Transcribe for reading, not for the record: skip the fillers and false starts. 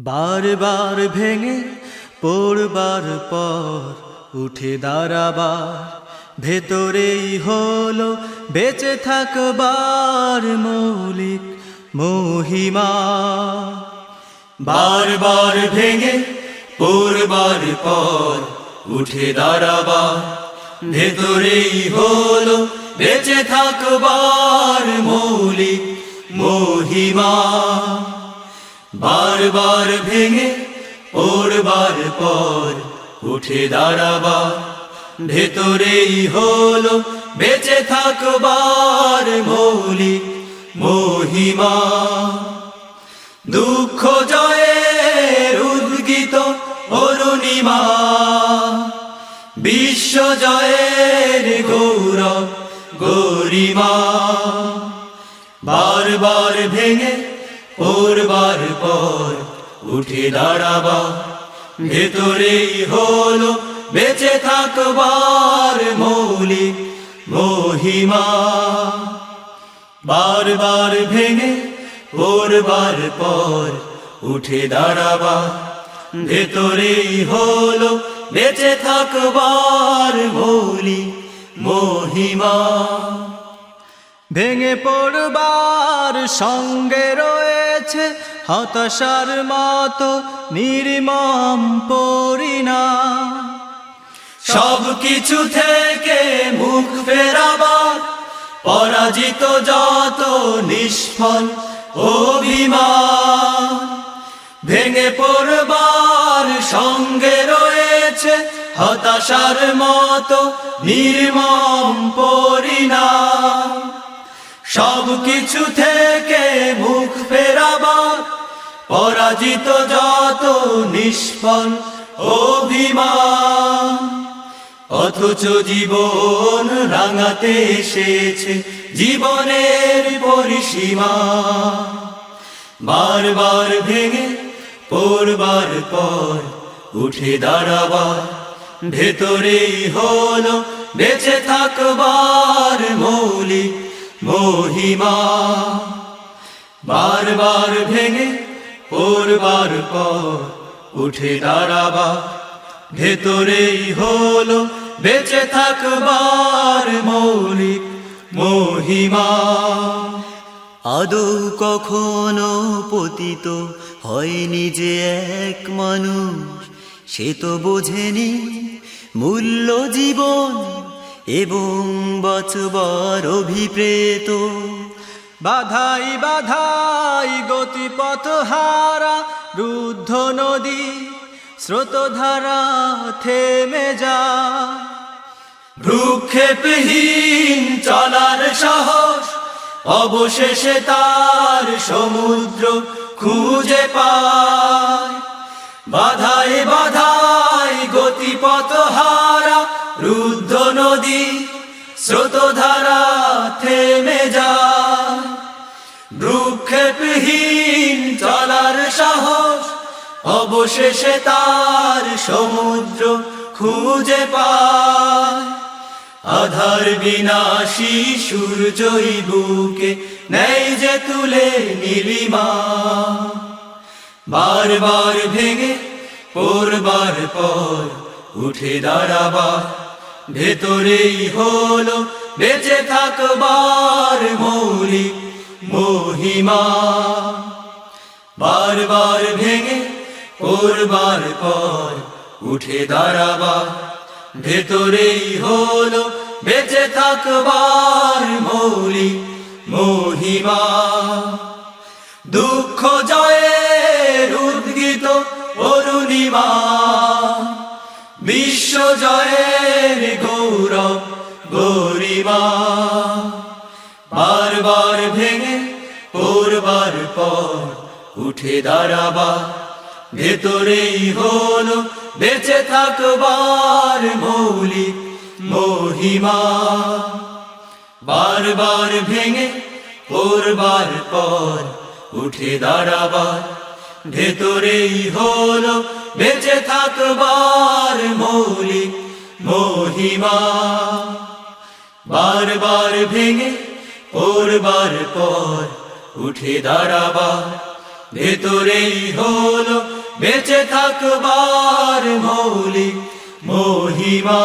বার বার ভেঙে পড়বার পর উঠে দাঁড়াবার ভেতরেই হলো বেঁচে থাকবার মৌলিক মহিমা। বার বার ভেঙে পড়বার পর উঠে দাঁড়াবার ভেতরেই হলো বেঁচে থাকবার মৌলিক মহিমা। বার বার ভেঙে পড়বার পর উঠে দাঁড়াবার ভেতরেই হলো বেঁচে থাকবার মৌলিক মহিমা। দুঃখ জয়ের উদ্গীত অরুণিমা, বিশ্ব জয়ের গৌরব গরিমা। বার বার ভেঙে পড়বার পর উঠে দাঁড়াবার ভেতরেই হলো বেঁচে থাকবার মৌলিক মহিমা। বার বার ভেঙে পড়বার পর উঠে দাঁড়াবার ভেতরেই হলো বেঁচে থাকবার মৌলিক মহিমা। ভেঙে পড়বার সঙ্গে রয়েছে হতাশার মতো নির্মম পরিণাম। সব কিছু থেকে মুখ ফেরাবার পরাজিত যত নিষ্ফল অভিমান। ভেঙে পড়বার সঙ্গে রয়েছে হতাশার মতো নির্মম পরিণাম। সব কিছু থেকে মুখ ফেরাবার পরাজিত যত নিষ্ফল অভিমান। অথচ জীবন রাঙাতে এসেছে জীবনের পরিসীমা। বার বার ভেঙে পড়বার পর উঠে দাঁড়াবার ভেতরেই হলো বেঁচে থাকবার মৌলিক মহিমা। বার বার ভেঙে পড়বার পর উঠে দাঁড়াবার ভেতরেই হলো বেঁচে থাকবার মৌলিক মহিমা। আদৌ কখনো পতিত হয়নি যে এক মানুষ, সে তো বোঝেনি মূল্য জীবন এবং বাঁচবার অভিপ্রেত। বাধাই বাধাই গতিপথ হারা রুদ্ধ নদী স্রোতধারা থেমে যায়। ভ্রুক্ষেপহীন চলার সাহস অবশেষে তার সমুদ্র খুঁজে পায়। বাধাই বাধাই গতিপথ হারা রুদ্ধ নদী স্রোতধারা থেমে যায়। ভ্রুক্ষেপহীন চলার সাহস অবশেষে তার সমুদ্র খুঁজে পায়। আধার বিনাশী সূর্যই বুকে নেই যে তুলে নীলিমা। বার বার ভেঙে পড়বার পর উঠে দাঁড়াবার ভেতরেই হলো বেঁচে থাকবার মৌলিক মহিমা। বার বার ভেঙে পড়বার পর উঠে দাঁড়াবার ভেতরেই হলো বেঁচে থাকবার মৌলিক মহিমা। দুঃখ জয়ের উদ্গীত অরুণিমা, বিশ্ব জয়ের গৌরব গরিমা। বার বার ভেঙে পড়বার পর উঠে দাঁড়াবার ভেতরেই হলো বেঁচে থাকবার মৌলিক মহিমা। বার বার ভেঙে পড়বার পর উঠে দাঁড়াবার ভেতরেই হলো বেঁচে থাকবার মৌলিক মহিমা। বার বার ভেঙে পড়বার পর উঠে দাঁড়াবার ভেতরেই হলো বেঁচে থাকবার মৌলিক মহিমা।